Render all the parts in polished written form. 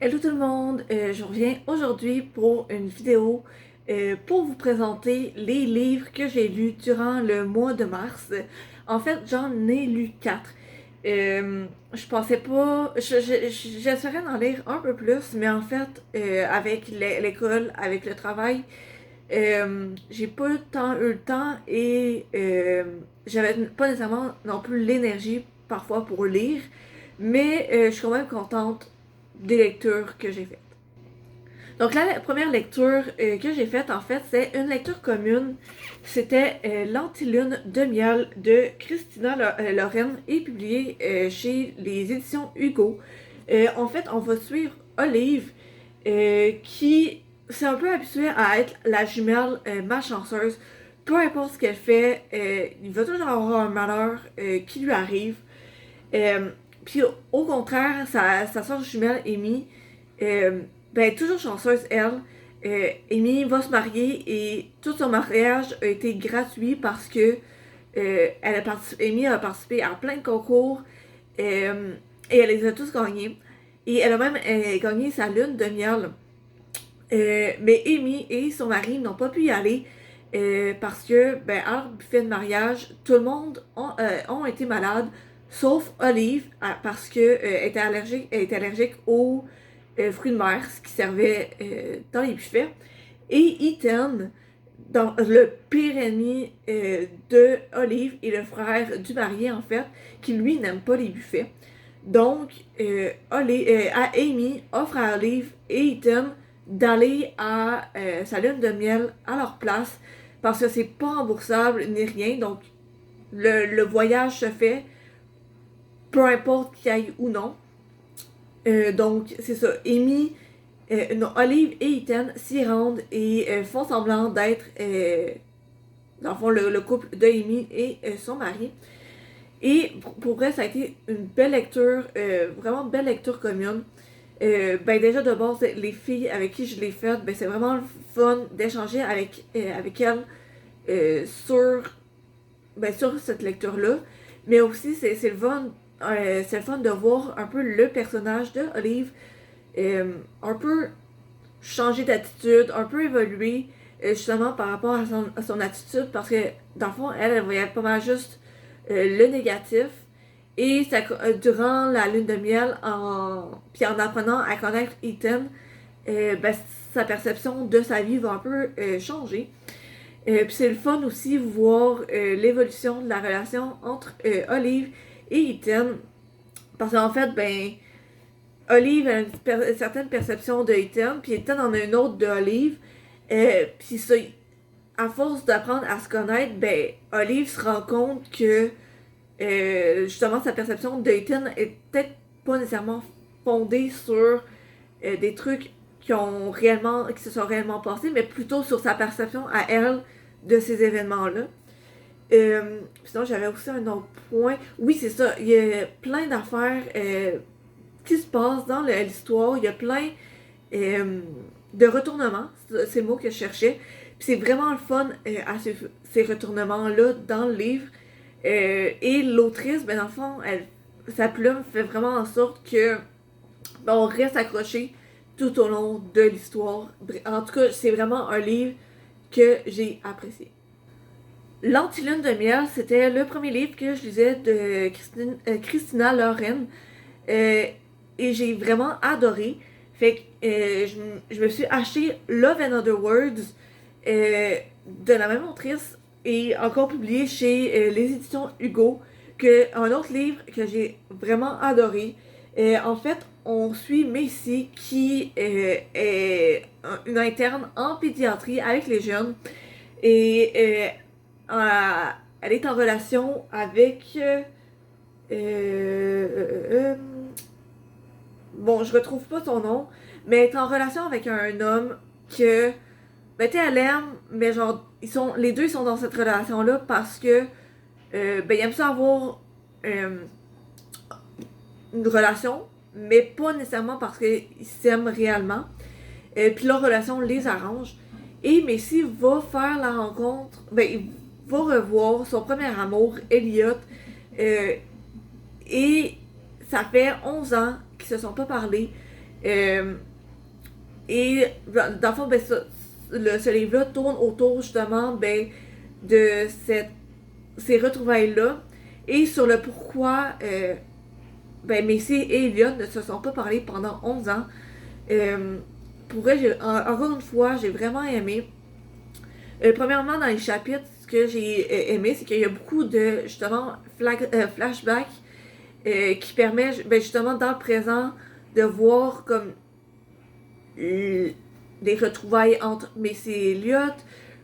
Hello tout le monde, je reviens aujourd'hui pour une vidéo pour vous présenter les livres que j'ai lus durant le mois de mars. En fait, j'en ai lu 4. Je pensais pas, j'essaierais d'en lire un peu plus, mais en fait, avec l'école, avec le travail, j'ai pas tant eu le temps et j'avais pas nécessairement non plus l'énergie parfois pour lire, mais je suis quand même contente des lectures que j'ai faites. Donc la première lecture que j'ai faite, en fait, c'est une lecture commune. C'était L'Antilune de miel de Christina Lorraine et publié chez les éditions Hugo. En fait, on va suivre Olive qui s'est un peu habituée à être la jumelle malchanceuse. Peu importe ce qu'elle fait, il va toujours avoir un malheur qui lui arrive. Puis au contraire, sa soeur jumelle, Amy, ben toujours chanceuse, elle. Amy va se marier et tout son mariage a été gratuit parce que Amy a participé à plein de concours et elle les a tous gagnés. Et elle a même gagné sa lune de miel. Mais Amy et son mari n'ont pas pu y aller parce que, ben, à leur buffet de mariage, tout le monde ont été malades, sauf Olive, parce que elle était allergique aux fruits de mer, ce qui servait dans les buffets. Et Ethan, dans le pire ennemi de Olive et le frère du marié, en fait, qui lui n'aime pas les buffets. Donc, Amy offre à Olive et Ethan d'aller à sa lune de miel à leur place parce que c'est pas remboursable ni rien. Donc, le voyage se fait peu importe qu'il y aille ou non. Donc, c'est ça. Non, Olive et Ethan s'y rendent et font semblant d'être, dans le fond, le couple de Amy et son mari. Et pour vrai, ça a été une belle lecture, vraiment belle lecture commune. Ben déjà de base, les filles avec qui je l'ai faite, ben c'est vraiment le fun d'échanger avec elles sur, ben, sur cette lecture-là. Mais aussi, c'est le fun de voir un peu le personnage de Olive un peu changer d'attitude, un peu évoluer justement par rapport à son attitude parce que dans le fond, elle voyait pas mal juste le négatif. Et ça, durant la lune de miel, puis en apprenant à connaître Ethan, ben, sa perception de sa vie va un peu changer. Puis c'est le fun aussi voir l'évolution de la relation entre Olive et Ethan. Parce qu'en fait, ben, Olive a une certaine perception de Ethan, puis Ethan en a une autre de Olive. Puis ça, à force d'apprendre à se connaître, ben, Olive se rend compte que justement sa perception de Ethan est peut-être pas nécessairement fondée sur des trucs qui se sont réellement passés, mais plutôt sur sa perception à elle de ces événements-là. Sinon, j'avais aussi un autre point. Oui, c'est ça. Il y a plein d'affaires qui se passent dans l'histoire. Il y a plein de retournements. C'est le mot que je cherchais. Puis c'est vraiment le fun à ces retournements-là dans le livre. Et l'autrice, ben dans le fond, sa plume fait vraiment en sorte que ben, on reste accroché tout au long de l'histoire. En tout cas, c'est vraiment un livre que j'ai apprécié. L'Antilune de miel, c'était le premier livre que je lisais de Christina Lorraine. Et j'ai vraiment adoré. Fait que je me suis acheté Love and Other Words de la même autrice et encore publié chez les éditions Hugo, un autre livre que j'ai vraiment adoré. En fait, on suit Macy qui est une interne en pédiatrie avec les jeunes et elle est en relation avec bon, je retrouve pas son nom, mais elle est en relation avec un homme que ben tu sais, elle aime, mais genre les deux sont dans cette relation là parce que ben ils aiment ça avoir une relation, mais pas nécessairement parce qu'ils s'aiment réellement. Puis leur relation les arrange. Et Messi va faire la rencontre, ben il va revoir son premier amour, Elliot, et ça fait 11 ans qu'ils se sont pas parlé. Euh, et dans le fond, ben, ce livre-là tourne autour justement ben, de ces retrouvailles-là et sur le pourquoi ben, Macy et Elliot ne se sont pas parlé pendant 11 ans. Pour vrai, encore une fois, j'ai vraiment aimé. Premièrement, dans les chapitres, ce que j'ai aimé, c'est qu'il y a beaucoup de, justement, flashbacks qui permet, ben, justement, dans le présent, de voir comme des retrouvailles entre Macy et Elliot,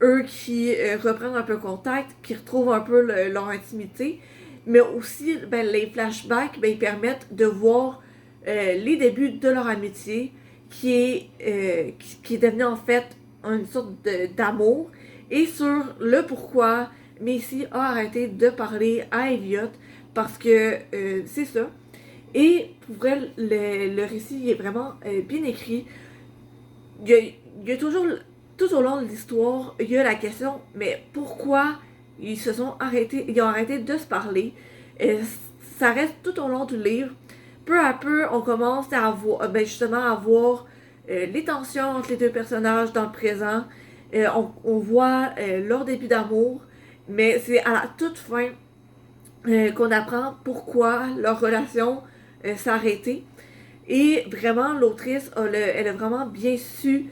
eux qui reprennent un peu contact, qui retrouvent un peu leur intimité, mais aussi ben, les flashbacks ben, ils permettent de voir les débuts de leur amitié qui est devenu en fait une sorte d'amour et sur le pourquoi Macy a arrêté de parler à Elliot parce que c'est ça. Et pour vrai, le récit est vraiment bien écrit. Il y a toujours, tout au long de l'histoire, il y a la question, mais pourquoi ils ont arrêté de se parler? Et ça reste tout au long du livre. Peu à peu, on commence à voir, ben justement, à voir les tensions entre les deux personnages dans le présent. On voit leur début d'amour, mais c'est à la toute fin qu'on apprend pourquoi leur relation s'est arrêtée. Et vraiment, l'autrice, elle a vraiment bien su,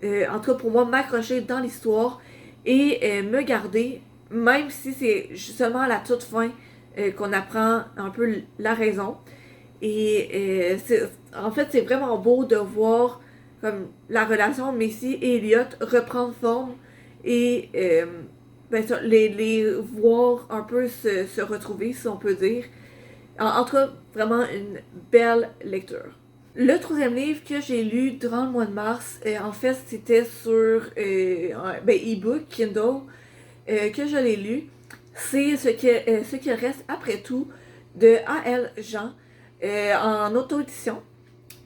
en tout cas pour moi, m'accrocher dans l'histoire et me garder, même si c'est seulement à la toute fin qu'on apprend un peu la raison. Et en fait, c'est vraiment beau de voir comme la relation Messi et Elliot reprendre forme et ben, les voir un peu se retrouver, si on peut dire. En tout cas, vraiment une belle lecture. Le troisième livre que j'ai lu durant le mois de mars, en fait, c'était sur ben, e-book, Kindle, que je l'ai lu. C'est ce qui reste après tout de A.L. Jean en auto-édition.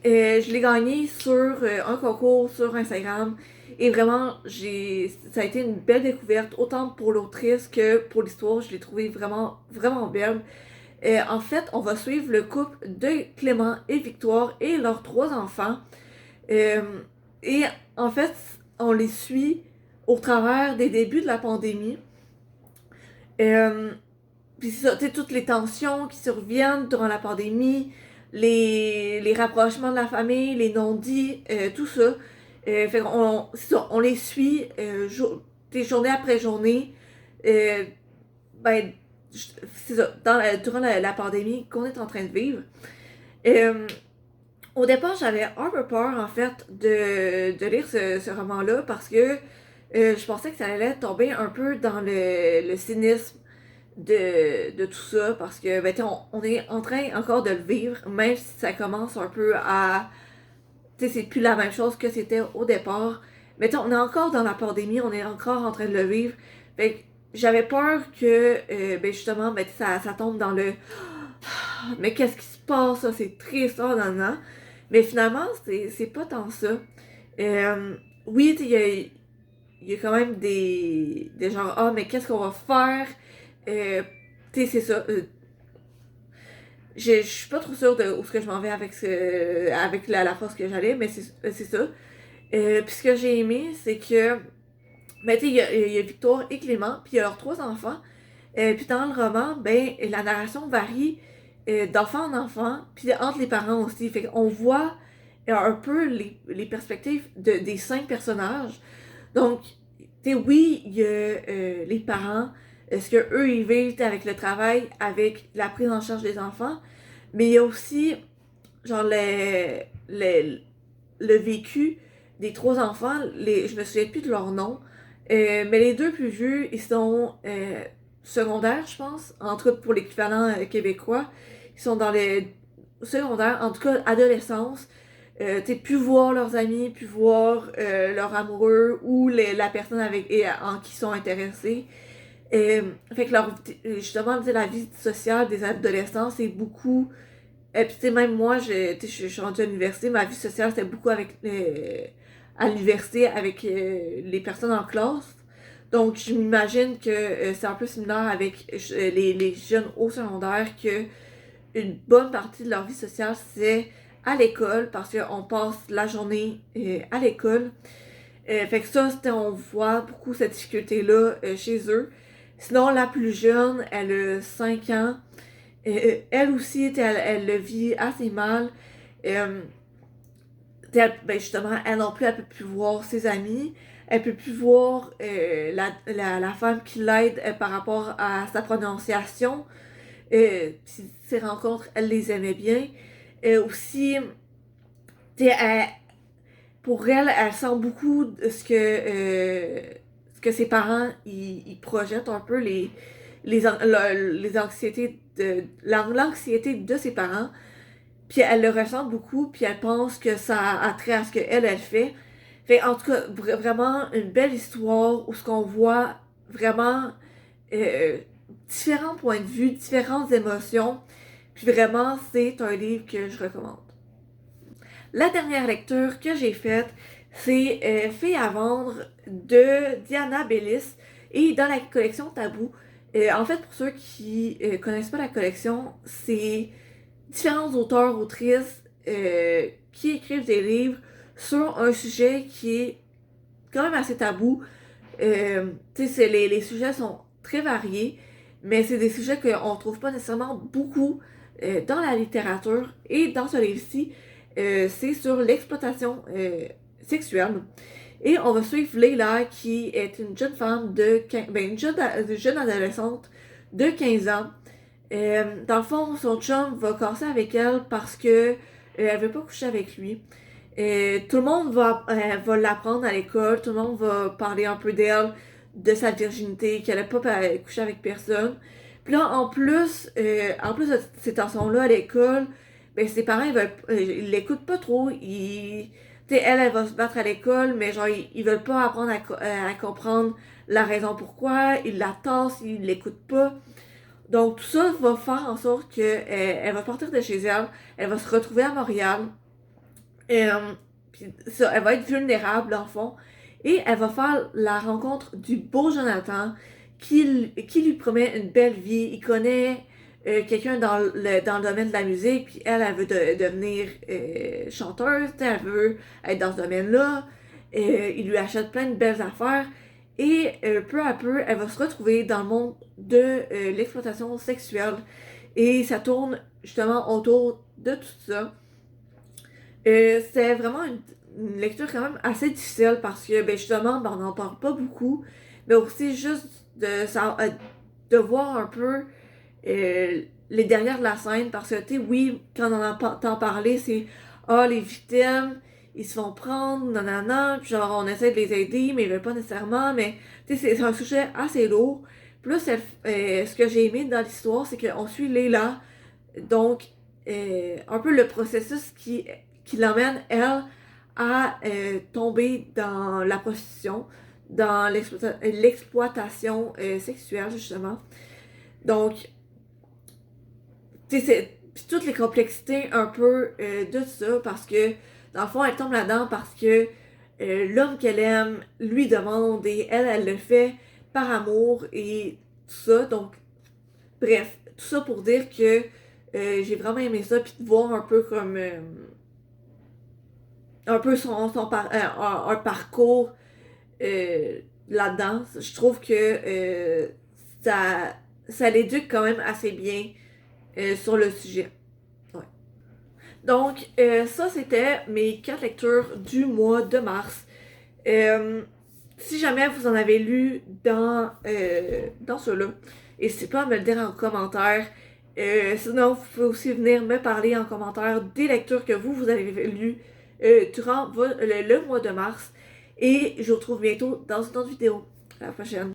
Je l'ai gagné sur un concours sur Instagram et vraiment, ça a été une belle découverte, autant pour l'autrice que pour l'histoire. Je l'ai trouvé vraiment, vraiment belle. En fait, on va suivre le couple de Clément et Victoire et leurs 3 enfants. Euh, et en fait, on les suit au travers des débuts de la pandémie. Euh, Puis c'est ça, tu sais, toutes les tensions qui surviennent durant la pandémie, les rapprochements de la famille, les non-dits, tout ça. Fait qu'on c'est ça, on les suit journée après journée. Euh, ben, c'est ça, durant la pandémie qu'on est en train de vivre. Euh, Au départ, j'avais un peu peur, en fait, de lire ce roman-là parce que je pensais que ça allait tomber un peu dans le cynisme de tout ça parce que ben, on est en train encore de le vivre, même si ça commence un peu à. Tu sais, c'est plus la même chose que c'était au départ. Mais on est encore dans la pandémie, on est encore en train de le vivre. Fait que j'avais peur que, ben justement, ben, ça tombe dans le. Mais qu'est-ce qui se passe, ça? C'est triste, ça, nan. Mais finalement, c'est pas tant ça. Oui, tu sais, il y a quand même des genres, ah, mais qu'est-ce qu'on va faire? Euh, tu sais, c'est ça. Je suis pas trop sûre de où ce que je m'en vais avec la force que j'allais, mais c'est ça. Puis ce que j'ai aimé, c'est que, ben, tu sais, il y a Victoire et Clément, puis il y a leurs 3 enfants. Puis dans le roman, ben, la narration varie d'enfant en enfant, puis entre les parents aussi. Fait qu'on voit un peu les perspectives des 5 personnages. Donc, tu sais, oui, il y a les parents, ce que eux ils vivent avec le travail, avec la prise en charge des enfants, mais il y a aussi, genre, le vécu des 3 enfants, je me souviens plus de leur nom, mais les deux plus vieux, ils sont secondaires, je pense, entre pour l'équivalent québécois. Ils sont dans les secondaires, en tout cas adolescence. Tu pu voir leurs amis, pu voir leur amoureux ou la personne en qui ils sont intéressés. Fait que justement, la vie sociale des adolescents, c'est beaucoup. Et puis, tu sais, même moi, je suis rendue à l'université, ma vie sociale, c'était beaucoup à l'université avec les personnes en classe. Donc, je m'imagine que c'est un peu similaire avec les jeunes au secondaire, que une bonne partie de leur vie sociale, c'est à l'école parce qu'on passe la journée à l'école. Fait que ça, on voit beaucoup cette difficulté-là chez eux. Sinon, la plus jeune, elle a 5 ans. Elle aussi, elle le vit assez mal. Ben justement, elle non plus, elle peut plus voir ses amis. Elle peut plus voir la femme qui l'aide par rapport à sa prononciation. Puis ses rencontres, elle les aimait bien. Aussi, elle, pour elle, elle sent beaucoup de ce que ses parents ils projettent un peu les anxiétés l'anxiété de ses parents. Puis elle le ressent beaucoup, puis elle pense que ça a trait à ce qu'elle elle fait. Fait en tout cas, vraiment une belle histoire où ce qu'on voit vraiment euh, différents points de vue, différentes émotions. Puis vraiment, c'est un livre que je recommande. La dernière lecture que j'ai faite, c'est Filles à vendre de Diana Bellis et dans la collection Tabou. En fait, pour ceux qui connaissent pas la collection, c'est différents auteurs, autrices qui écrivent des livres sur un sujet qui est quand même assez tabou. Les sujets sont très variés, mais c'est des sujets qu'on ne trouve pas nécessairement beaucoup dans la littérature. Et dans ce livre-ci, c'est sur l'exploitation sexuelle. Et on va suivre Leila, qui est une jeune femme une jeune adolescente de 15 ans. Dans le fond, son chum va casser avec elle parce que elle veut pas coucher avec lui. Tout le monde va l'apprendre à l'école, tout le monde va parler un peu d'elle, de sa virginité, qu'elle n'a pas couché avec personne. Puis là, en plus de ces tensions-là à l'école, ben ses parents ils l'écoutent pas trop. Elle va se battre à l'école, mais genre ils veulent pas apprendre à comprendre la raison pourquoi. Ils la tassent, ils l'écoutent pas. Donc tout ça va faire en sorte que elle va partir de chez elle, elle va se retrouver à Montréal. Puis ça, elle va être vulnérable en fond. Et elle va faire la rencontre du beau Jonathan qui lui promet une belle vie. Il connaît quelqu'un dans le domaine de la musique, puis elle veut devenir chanteuse, elle veut être dans ce domaine-là. Il lui achète plein de belles affaires. Et peu à peu, elle va se retrouver dans le monde de l'exploitation sexuelle. Et ça tourne justement autour de tout ça. C'est vraiment une lecture quand même assez difficile parce que ben justement ben, on n'en parle pas beaucoup, mais aussi juste de voir un peu les derrière de la scène parce que tu sais oui quand on entend parler c'est les victimes ils se font prendre nanana puis genre on essaie de les aider mais ils veulent pas nécessairement mais tu sais c'est un sujet assez lourd. Plus ce que j'ai aimé dans l'histoire c'est qu'on suit Leila donc un peu le processus qui l'emmène, elle, à tomber dans la prostitution, dans l'exploitation sexuelle, justement. Donc, tu sais, c'est toutes les complexités un peu de ça, parce que, dans le fond, elle tombe là-dedans parce que l'homme qu'elle aime lui demande et elle le fait par amour et tout ça. Donc, bref, tout ça pour dire que j'ai vraiment aimé ça, puis de voir un peu comme un peu un parcours là-dedans. Je trouve que ça l'éduque quand même assez bien sur le sujet. Ouais. Donc, ça, c'était mes 4 lectures du mois de mars. Si jamais vous en avez lu dans ceux-là, n'hésitez pas à me le dire en commentaire. Sinon, vous pouvez aussi venir me parler en commentaire des lectures que vous avez lues durant le mois de mars. Et je vous retrouve bientôt dans une autre vidéo. À la prochaine.